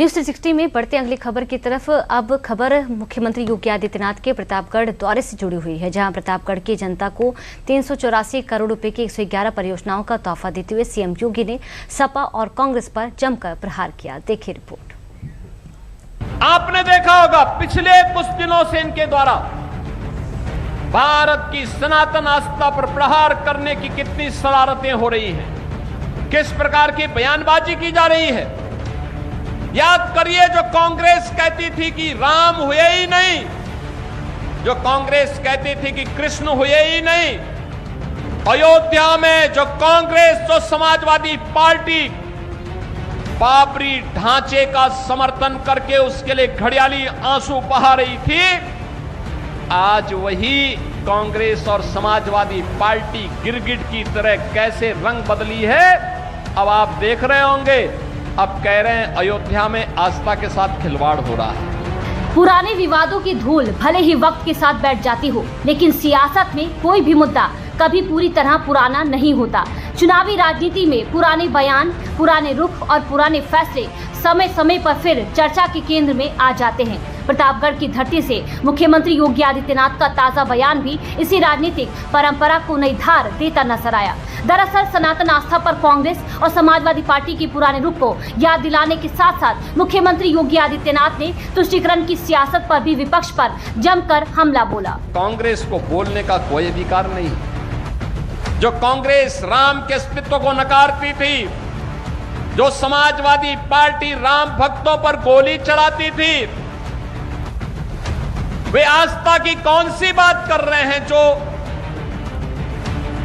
News 360 में बढ़ते अगली खबर की तरफ। अब खबर मुख्यमंत्री योगी आदित्यनाथ के प्रतापगढ़ दौरे से जुड़ी हुई है, जहां प्रतापगढ़ की जनता को 384 करोड़ रुपए की 111 परियोजनाओं का तोहफा देते हुए सीएम योगी ने सपा और कांग्रेस पर जमकर प्रहार किया। देखिए रिपोर्ट। आपने देखा होगा पिछले कुछ दिनों से इनके द्वारा भारत की सनातन आस्था पर प्रहार करने की कितनी शरारतें हो रही हैं, किस प्रकार की बयानबाजी की जा रही है। याद करिए, जो कांग्रेस कहती थी कि राम हुए ही नहीं, जो कांग्रेस कहती थी कि कृष्ण हुए ही नहीं, अयोध्या में जो कांग्रेस, जो समाजवादी पार्टी बाबरी ढांचे का समर्थन करके उसके लिए घड़ियाली आंसू बहा रही थी, आज वही कांग्रेस और समाजवादी पार्टी गिरगिट की तरह कैसे रंग बदली है, अब आप देख रहे होंगे। अब कह रहे हैं अयोध्या में आस्था के साथ खिलवाड़ हो रहा है। पुराने विवादों की धूल भले ही वक्त के साथ बैठ जाती हो, लेकिन सियासत में कोई भी मुद्दा कभी पूरी तरह पुराना नहीं होता। चुनावी राजनीति में पुराने बयान, पुराने रुख और पुराने फैसले समय समय पर फिर चर्चा के केंद्र में आ जाते हैं। प्रतापगढ़ की धरती से मुख्यमंत्री योगी आदित्यनाथ का ताजा बयान भी इसी राजनीतिक परंपरा को नई धार देता नजर आया। दरअसल सनातन आस्था पर कांग्रेस और समाजवादी पार्टी के पुराने रुख को याद दिलाने के साथ साथ मुख्यमंत्री योगी आदित्यनाथ ने तुष्टीकरण की सियासत पर भी विपक्ष पर जमकर हमला बोला। कांग्रेस को बोलने का कोई अधिकार नहीं। जो कांग्रेस राम के अस्तित्व को नकारती थी, जो समाजवादी पार्टी राम भक्तों पर गोली चलाती थी, वे आस्था की कौन सी बात कर रहे हैं। जो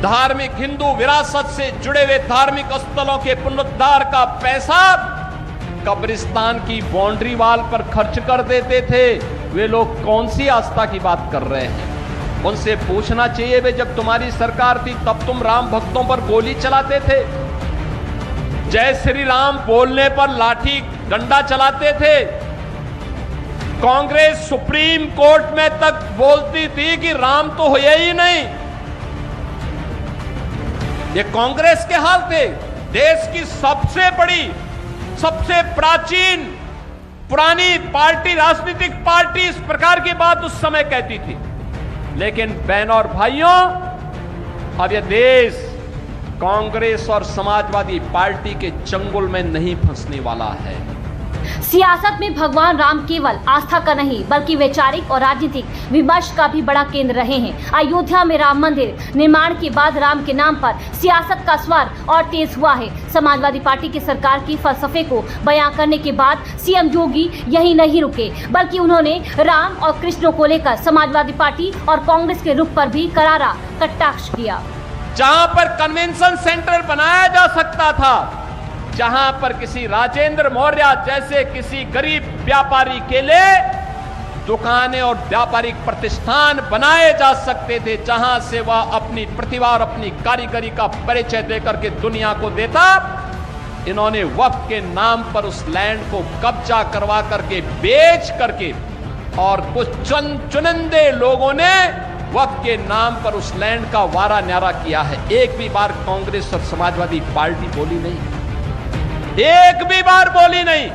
धार्मिक हिंदू विरासत से जुड़े हुए धार्मिक स्थलों के पुनरुद्धार का पैसा कब्रिस्तान की बाउंड्री वाल पर खर्च कर देते थे, वे लोग कौन सी आस्था की बात कर रहे हैं। उनसे पूछना चाहिए, वे जब तुम्हारी सरकार थी तब तुम राम भक्तों पर गोली चलाते थे, जय श्री राम बोलने पर लाठी डंडा चलाते थे। कांग्रेस सुप्रीम कोर्ट में तक बोलती थी कि राम तो हुए ही नहीं। ये कांग्रेस के हाल थे। देश की सबसे बड़ी, सबसे प्राचीन पुरानी पार्टी, राजनीतिक पार्टी इस प्रकार की बात उस समय कहती थी। लेकिन बहनों और भाइयों, अब यह देश कांग्रेस और समाजवादी पार्टी के चंगुल में नहीं फंसने वाला है। सियासत में भगवान राम केवल आस्था का नहीं बल्कि वैचारिक और राजनीतिक विमर्श का भी बड़ा केंद्र रहे हैं। अयोध्या में राम मंदिर निर्माण के बाद राम के नाम पर सियासत का स्वर और तेज हुआ है। समाजवादी पार्टी की सरकार की फलसफे को बयां करने के बाद सीएम योगी यही नहीं रुके, बल्कि उन्होंने राम और कृष्ण को लेकर समाजवादी पार्टी और कांग्रेस के रुख पर भी करारा कटाक्ष किया। जहां पर कन्वेंशन सेंटर बनाया जा सकता था, जहां पर किसी राजेंद्र मौर्य जैसे किसी गरीब व्यापारी के लिए दुकानें और व्यापारिक प्रतिष्ठान बनाए जा सकते थे, जहां से वह अपनी प्रतिभा और अपनी कारीगरी का परिचय देकर के दुनिया को देता, इन्होंने वक्फ के नाम पर उस लैंड को कब्जा करवा करके बेच करके, और कुछ चुनिंदे लोगों ने वक्फ के नाम पर उस लैंड का वारा न्यारा किया है। एक भी बार कांग्रेस और समाजवादी पार्टी बोली नहीं, एक भी बार बोली नहीं।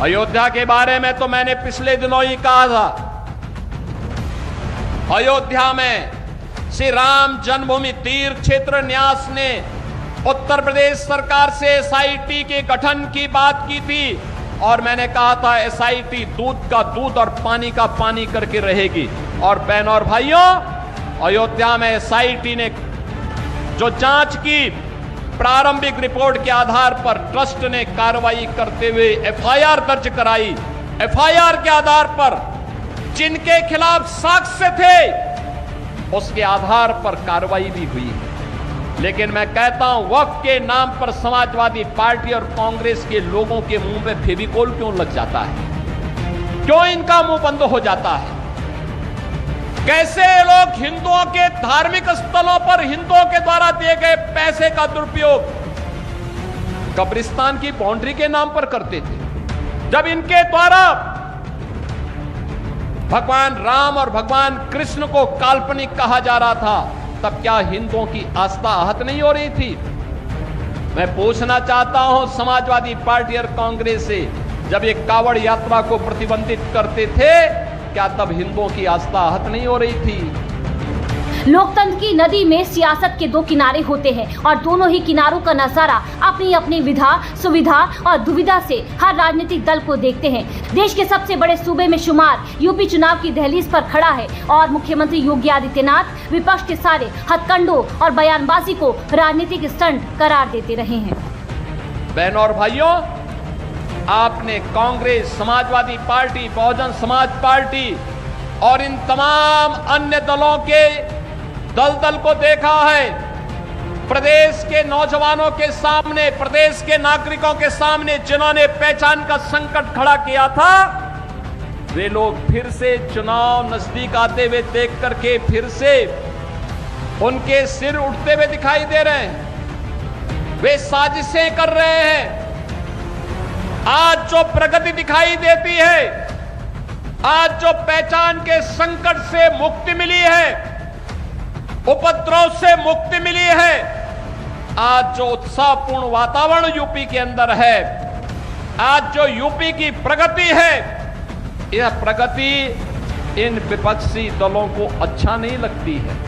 अयोध्या के बारे में तो मैंने पिछले दिनों ही कहा था। अयोध्या में श्री राम जन्मभूमि तीर्थ क्षेत्र न्यास ने उत्तर प्रदेश सरकार से एसआईटी के गठन की बात की थी, और मैंने कहा था एसआईटी दूध का दूध और पानी का पानी करके रहेगी। और बहनों और भाइयों, अयोध्या में एसआईटी ने जो जांच की, प्रारंभिक रिपोर्ट के आधार पर ट्रस्ट ने कार्रवाई करते हुए एफआईआर दर्ज कराई। एफआईआर के आधार पर जिनके खिलाफ साक्ष्य थे उसके आधार पर कार्रवाई भी हुई। लेकिन मैं कहता हूं, वक्फ के नाम पर समाजवादी पार्टी और कांग्रेस के लोगों के मुंह में फेविकोल क्यों लग जाता है? क्यों इनका मुंह बंद हो जाता है? कैसे लोग हिंदुओं के धार्मिक स्थलों पर हिंदुओं के द्वारा दिए गए पैसे का दुरुपयोग कब्रिस्तान की बाउंड्री के नाम पर करते थे। जब इनके द्वारा भगवान राम और भगवान कृष्ण को काल्पनिक कहा जा रहा था, तब क्या हिंदुओं की आस्था आहत नहीं हो रही थी? मैं पूछना चाहता हूं समाजवादी पार्टी और कांग्रेस से, जब ये कावड़ यात्रा को प्रतिबंधित करते थे, क्या तब हिंदुओं की आस्था आहत नहीं हो रही थी? लोकतंत्र की नदी में सियासत के दो किनारे होते हैं और दोनों ही किनारों का नजारा अपनी अपनी विधा, सुविधा और दुविधा से हर राजनीतिक दल को देखते हैं। देश के सबसे बड़े सूबे में शुमार यूपी चुनाव की दहलीज पर खड़ा है और मुख्यमंत्री योगी आदित्यनाथ विपक्ष के सारे हथकंडों और बयानबाजी को राजनीतिक स्टंट करार देते रहे हैं। बहनों और भाइयों, आपने कांग्रेस, समाजवादी पार्टी, बहुजन समाज पार्टी और इन तमाम अन्य दलों के दल को देखा है। प्रदेश के नौजवानों के सामने, प्रदेश के नागरिकों के सामने जिन्होंने पहचान का संकट खड़ा किया था, वे लोग फिर से चुनाव नजदीक आते हुए देख करके फिर से उनके सिर उठते हुए दिखाई दे रहे हैं। वे साजिशें कर रहे हैं। आज जो प्रगति दिखाई देती है, आज जो पहचान के संकट से मुक्ति मिली है, उपद्रव से मुक्ति मिली है, आज जो उत्साहपूर्ण वातावरण यूपी के अंदर है, आज जो यूपी की प्रगति है, यह प्रगति इन विपक्षी दलों को अच्छा नहीं लगती है।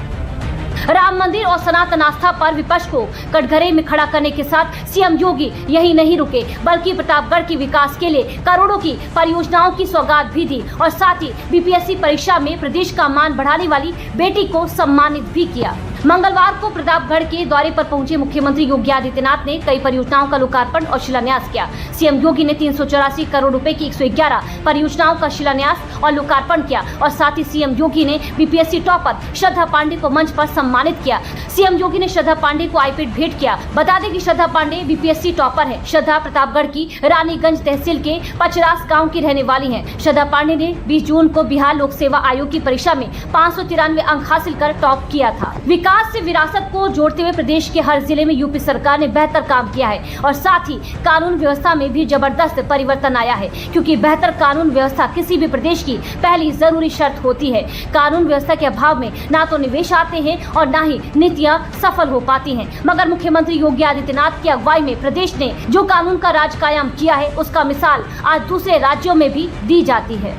राम मंदिर और सनातन आस्था पर विपक्ष को कटघरे में खड़ा करने के साथ सीएम योगी यही नहीं रुके, बल्कि प्रतापगढ़ के विकास के लिए करोड़ों की परियोजनाओं की सौगात भी दी और साथ ही बीपीएससी परीक्षा में प्रदेश का मान बढ़ाने वाली बेटी को सम्मानित भी किया। मंगलवार को प्रतापगढ़ के दौरे पर पहुंचे मुख्यमंत्री योगी आदित्यनाथ ने कई परियोजनाओं का लोकार्पण और शिलान्यास किया। सीएम योगी ने 384 करोड़ रुपए की 111 परियोजनाओं का शिलान्यास और लोकार्पण किया और साथ ही सीएम योगी ने बीपीएससी टॉपर श्रद्धा पांडे को मंच पर सम्मानित किया। सीएम योगी ने श्रद्धा पांडे को आईपैड भेंट किया। बता दें कि श्रद्धा पांडे बीपीएससी टॉपर है। श्रद्धा प्रतापगढ़ की रानीगंज तहसील के पचरास गाँव की रहने वाली है। श्रद्धा पांडे ने 20 जून को बिहार लोक सेवा आयोग की परीक्षा में 593 अंक हासिल कर टॉप किया था। विकास से विरासत को जोड़ते हुए प्रदेश के हर जिले में यूपी सरकार ने बेहतर काम किया है और साथ ही कानून व्यवस्था में भी जबरदस्त परिवर्तन आया है, क्योंकि बेहतर कानून व्यवस्था किसी भी प्रदेश की पहली जरूरी शर्त होती है। कानून व्यवस्था के अभाव में ना तो निवेश आते हैं और ना ही नीतियां सफल हो पाती हैं। मगर मुख्यमंत्री योगी आदित्यनाथ की अगुवाई में प्रदेश ने जो कानून का राज कायम किया है, उसका मिसाल आज दूसरे राज्यों में भी दी जाती है।